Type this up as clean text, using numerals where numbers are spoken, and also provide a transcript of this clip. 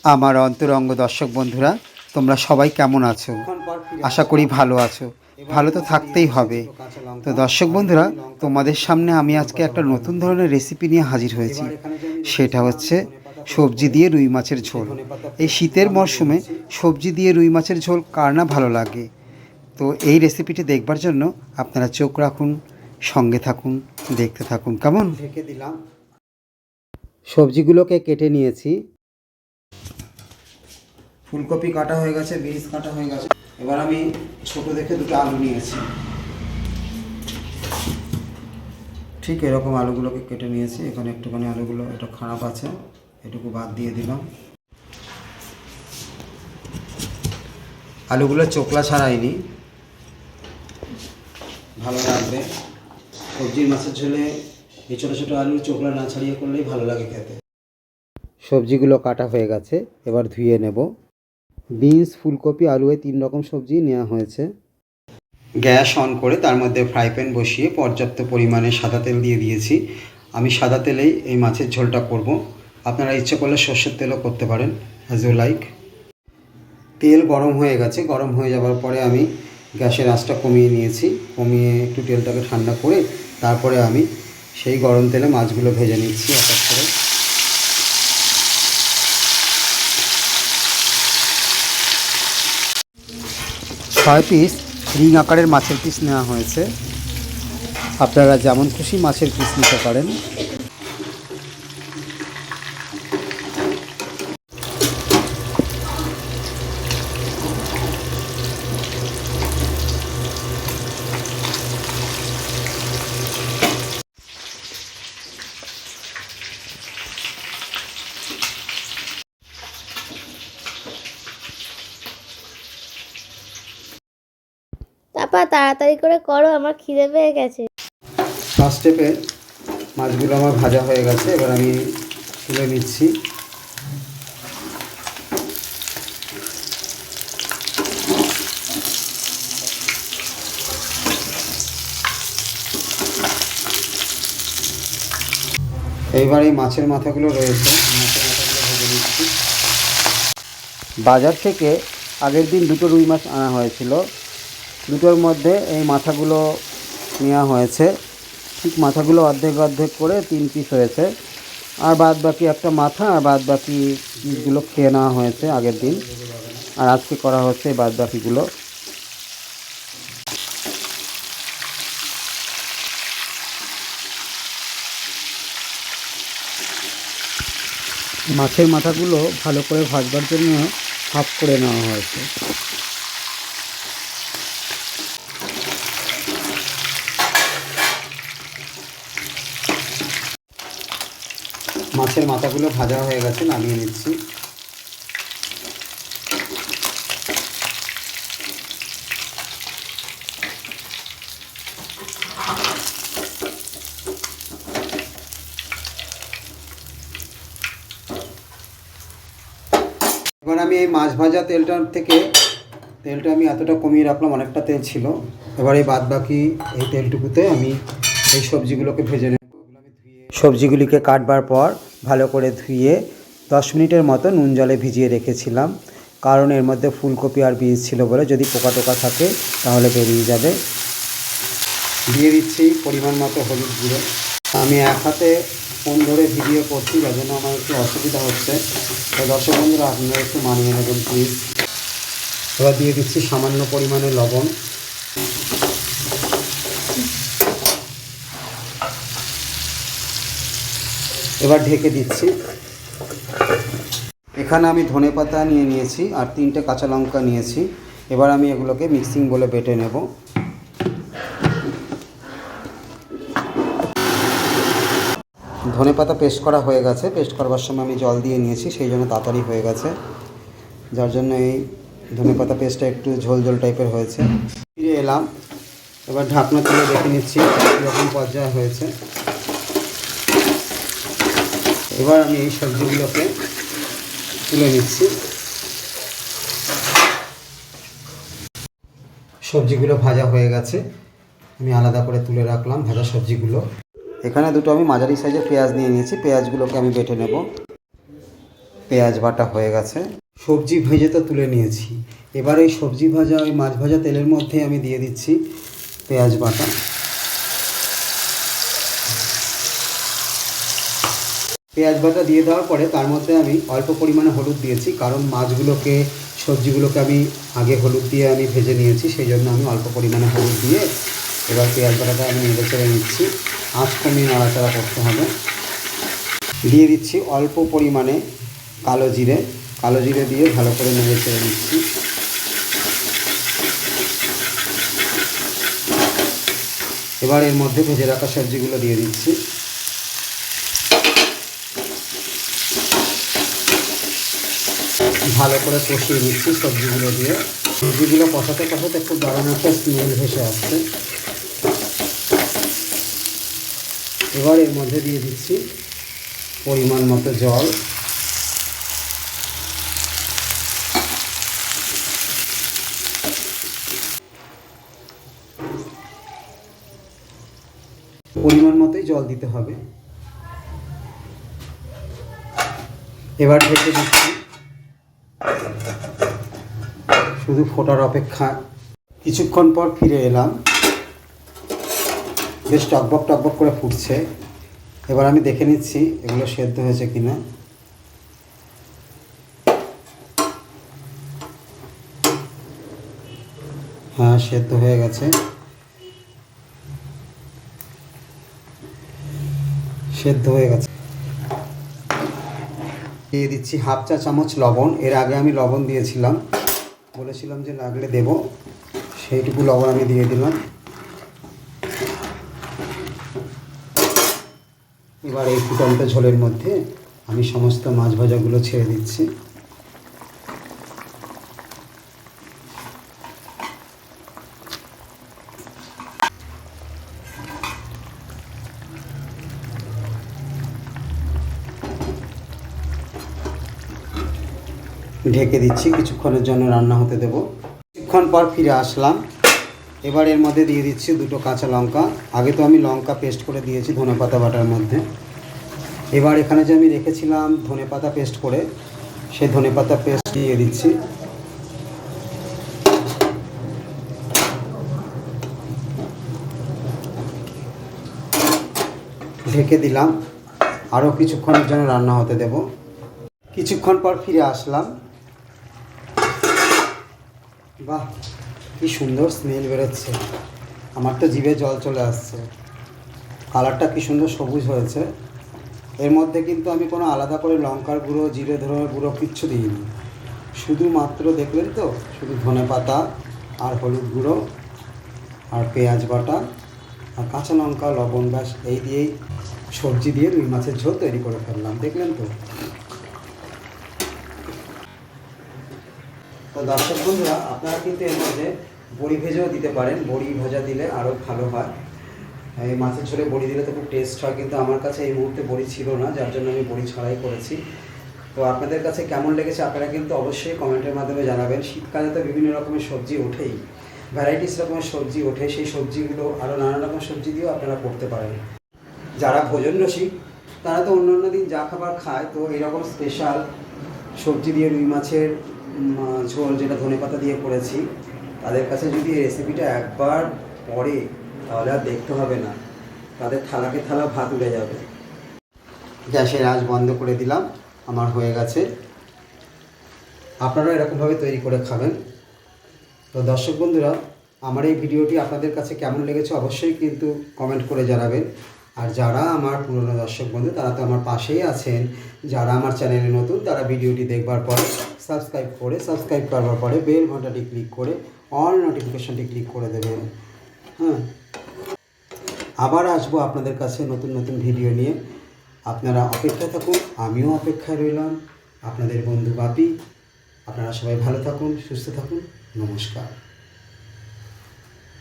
আমার অন্তরঙ্গ দর্শক বন্ধুরা, তোমরা সবাই কেমন আছো? আশা করি ভালো আছো। ভালো তো থাকতেই হবে। তো দর্শক বন্ধুরা, তোমাদের সামনে আমি আজকে একটা নতুন ধরনের রেসিপি নিয়ে হাজির হয়েছি। সেটা হচ্ছে সবজি দিয়ে রুই মাছের ঝোল। এই শীতের মরশুমে সবজি দিয়ে রুই মাছের ঝোল কার না ভালো লাগে। তো এই রেসিপিটি দেখবার জন্য আপনারা চোখ রাখুন, সঙ্গে থাকুন, দেখতে থাকুন। কেমন? ঢেকে দিলাম। সবজিগুলোকে কেটে নিয়েছি। ফুলকপি কাটা হয়ে গেছে, বিনস কাটা হয়ে গেছে। এবার আমি ছোট দেখে দুটো আলু নিয়েছি। ঠিক এরকম আলুগুলোকে কেটে নিয়েছি। এখানে একটুখানি আলুগুলো একটু খারাপ আছে, এটুকু বাদ দিয়ে দিলাম। আলুগুলো চোকলা ছাড়াইনি, ভালো লাগবে। সবজির মাছের ঝোলে এই ছোটো ছোটো আলুর চোকলা না ছাড়িয়ে করলেই ভালো লাগে খেতে। সবজিগুলো কাটা হয়ে গেছে, এবার ধুয়ে নেব। বিনস, ফুলকপি, আলু এই 3 রকম সবজি নেওয়া হয়েছে। গ্যাস অন করে তার মধ্যে ফ্রাই প্যান বসিয়ে পর্যাপ্ত পরিমাণে সাদা তেল দিয়ে দিয়েছি। আমি সাদা তেলেই এই মাছের ঝোলটা করব। আপনারা ইচ্ছে করলে সর্ষের তেলও করতে পারেন, অ্যাজ ইউ লাইক। তেল গরম হয়ে গেছে। গরম হয়ে যাওয়ার পরে আমি গ্যাসের আঁচটা কমিয়ে নিয়েছি। কমিয়ে একটু তেলটাকে ঠান্ডা করে তারপরে আমি সেই গরম তেলে মাছগুলো ভেজে নিচ্ছি এক এক করে। 6 পিস রিং আকারের মাছের পিস নেওয়া হয়েছে। আপনারা যেমন খুশি মাছের পিস নিতে পারেন। তারপর তাড়াতাড়ি করে করো, আমার খিদে পেয়ে গেছে। ফার্স্ট স্টেপে মাছগুলো আমার ভাজা হয়ে গেছে, এবার আমি তুলে নিচ্ছি। এইবার এই মাছের মাথাগুলো রয়েছে, মাছের মাথাগুলো ভেজে নিচ্ছি। বাজার থেকে আগের দিন 2টো রুই মাছ আনা হয়েছিল। দুটোর মধ্যে এই মাথাগুলো নেওয়া হয়েছে। ঠিক মাথাগুলো অর্ধেক অর্ধেক করে 3 পিস হয়েছে। আর বাদ বাকি একটা মাথা, আর বাদ বাকি পিসগুলো খেয়ে নেওয়া হয়েছে আগের দিন। আর আজকে করা হচ্ছে বাদ বাকিগুলো। মাছের মাথাগুলো ভালো করে ভাজবার জন্য হাফ করে নেওয়া হয়েছে। মাছের মাথাগুলো ভাজা হয়ে গেছে, নামিয়ে নিচ্ছি। এবার আমি এই মাছ ভাজা তেলটার থেকে তেলটা আমি এতটা কমিয়ে রাখলাম, অনেকটা তেল ছিল। এবার এই বাদ বাকি এই তেলটুকুতে আমি এই সবজিগুলোকে ভেজে নেব। সবজিগুলিকে কাটবার পর ভালো করে ধুয়ে 10 মিনিটের মতো নুন জলে ভিজিয়ে রেখেছিলাম, কারণ এর মধ্যে ফুলকপি আর বীজ ছিল বলে যদি পোকা টোকা থাকে তাহলে বেরিয়ে যাবে। দিয়ে দিচ্ছি পরিমাণ মতো হলুদ গুঁড়ো। আমি এক হাতে ফোন ধরে ভিডিও করছি, যার জন্য আমার একটু অসুবিধা হচ্ছে। তো দর্শক বন্ধুরা, আপনারা একটু মানিয়ে নেবেন প্লিজ। এবার দিয়ে দিচ্ছি সামান্য পরিমাণে লবণ। এবার ঢেকে দিচ্ছি। এখানে আমি ধনেপাতা নিয়ে নিয়েছি আর 3টে কাঁচা লঙ্কা নিয়েছি। এবার আমি এগুলোকে মিক্সিং বলে বেটে নেব। ধনেপাতা পেস্ট করা হয়ে গেছে। পেস্ট করবার সময় আমি জল দিয়ে নিয়েছি, সেই জন্য তাড়াতাড়ি হয়ে গেছে, যার জন্য এই ধনেপাতা পেস্টটা একটু ঝোল ঝোল টাইপের হয়েছে। ফিরে এলাম। এবার ঢাকনা তুলে দেখে নিচ্ছি কীরকম পর্যায়ে হয়েছে। এবার আমি এই সবজিগুলোকে তুলে নিচ্ছি। সবজিগুলো ভাজা হয়ে গেছে, আমি আলাদা করে তুলে রাখলাম ভাজা সবজিগুলো। এখানে দুটো আমি মাঝারি সাইজের পেঁয়াজ নিয়ে নিয়েছি। পেঁয়াজগুলোকে আমি বেটে নেব। পেঁয়াজ বাটা হয়ে গেছে। সবজি ভেজে তো তুলে নিয়েছি, এবার এই সবজি ভাজা ওই মাছ ভাজা তেলের মধ্যে আমি দিয়ে দিচ্ছি পেঁয়াজ বাটা। পেঁয়াজ বাটা দিয়ে দেওয়ার পরে তার মধ্যে আমি অল্প পরিমাণে হলুদ দিয়েছি, কারণ মাছগুলোকে সবজিগুলোকে আমি আগে হলুদ দিয়ে আমি ভেজে নিয়েছি, সেই জন্য আমি অল্প পরিমাণে হলুদ দিয়ে এবার পেঁয়াজ বাটাটা আমি নেড়ে চেড়ে নিচ্ছি। আঁচ কমিয়ে নাড়াচাড়া করতে হবে। দিয়ে দিচ্ছি অল্প পরিমাণে কালো জিরে দিয়ে ভালো করে নেড়ে চেড়ে নিচ্ছি। এবার এর মধ্যে ভেজে রাখা সবজিগুলো দিয়ে দিচ্ছি। ভালো করে কষিয়ে নিচ্ছি সবজিগুলো দিয়ে। সবজিগুলো কষাতে কষাতে খুব দারুণ একটা স্মেল ভেসে আসছে। এবার এর মধ্যে দিয়ে দিচ্ছি পরিমাণ মতো জল। পরিমাণ মতোই জল দিতে হবে। এবার ঢেকে দিচ্ছি, শুধু ফোটার অপেক্ষা। কিছুক্ষণ পর ফিরে এলাম, বেশ টকবক করে ফুটছে। এবার আমি দেখে নিচ্ছি এগুলো সেদ্ধ হয়েছে কিনা। হ্যাঁ, সেদ্ধ হয়ে গেছে। দিয়ে দিচ্ছি হাফ চা চামচ লবণ। এর আগে আমি লবণ দিয়েছিলাম, বলেছিলাম যে লাগলে দেব, সেইটুকু লবণ আমি দিয়ে দিলাম। এবার এই ফুটন্ত ঝোলের মধ্যে আমি সমস্ত মাছ ভাজাগুলো ছেড়ে দিচ্ছি। ঢেকে দিচ্ছি, কিছুক্ষণের জন্য রান্না হতে দেব। কিছুক্ষণ পর ফিরে আসলাম। এবার এর মধ্যে দিয়ে দিচ্ছি 2টো কাঁচা লঙ্কা। আগে তো আমি লঙ্কা পেস্ট করে দিয়েছি ধনেপাতা বাটার মধ্যে। এবার এখানে যে আমি রেখেছিলাম ধনেপাতা পেস্ট করে, সেই ধনেপাতা পেস্ট দিয়ে দিচ্ছি। ঢেকে দিলাম, আরও কিছুক্ষণের জন্য রান্না হতে দেব। কিছুক্ষণ পর ফিরে আসলাম। বাহ, কি সুন্দর স্মেল বেরোচ্ছে, আমার তো জিভে জল চলে আসছে। কালারটা কি সুন্দর সবুজ হয়েছে। এর মধ্যে কিন্তু আমি কোনো আলাদা করে লঙ্কার গুঁড়ো, জিরে ধনের গুঁড়ো কিচ্ছু দিইনি। শুধুমাত্র দেখলেন তো, শুধু ধনেপাতা আর হলুদ গুঁড়ো আর পেঁয়াজ বাটা আর কাঁচা লঙ্কা, লবণ, ব্যাস এই দিয়েই সবজি দিয়ে রুই মাছের ঝোল তৈরি করে ফেললাম। দেখলেন তো। তো দর্শক বন্ধুরা, আপনারা কিন্তু এর মধ্যে বড়ি ভেজেও দিতে পারেন। বড়ি ভাজা দিলে আরও ভালো হয়। এই মাছের ঝোলে বড়ি দিলে তো খুব টেস্ট হয়, কিন্তু আমার কাছে এই মুহূর্তে বড়ি ছিল না, যার জন্য আমি বড়ি ছাড়াই করেছি। তো আপনাদের কাছে কেমন লেগেছে আপনারা কিন্তু অবশ্যই কমেন্টের মাধ্যমে জানাবেন। শীতকালে তো বিভিন্ন রকমের সবজি ওঠেই, ভ্যারাইটিস রকমের সবজি ওঠে। সেই সবজিগুলো আরও নানা রকম সবজি দিয়েও আপনারা করতে পারেন। যারা ভোজন রসিক তারা তো অন্য অন্য দিন যা খাবার খায়, তো এরকম স্পেশাল সবজি দিয়ে রুই মাছের ঝোল যেটা ধনেপাতা দিয়ে করেছি, তাদের কাছে যদি এই রেসিপিটা একবার পড়ে তাহলে আর দেখতে হবে না, তাদের থালাকে থালা ভাত উড়ে যাবে। গ্যাসের আঁচ বন্ধ করে দিলাম, আমার হয়ে গেছে। আপনারা এরকমভাবে তৈরি করে খাবেন। তো দর্শক বন্ধুরা, আমার এই ভিডিওটি আপনাদের কাছে কেমন লেগেছে অবশ্যই কিন্তু কমেন্ট করে জানাবেন। আর যারা আমার পুরনো দর্শক বন্ধু তারা তো আমার পাশেই আছেন, যারা আমার চ্যানেলে নতুন তারা ভিডিওটি দেখবার পরে সাবস্ক্রাইব করবার পরে বেল ঘন্টাটি ক্লিক করে অল নোটিফিকেশনটি ক্লিক করে দেবেন। হ্যাঁ, আবার আসবো আপনাদের কাছে নতুন নতুন ভিডিও নিয়ে। আপনারা অপেক্ষায় থাকুন, আমিও অপেক্ষায় রইলাম। আপনাদের বন্ধু বাপি। আপনারা সবাই ভালো থাকুন, সুস্থ থাকুন। নমস্কার।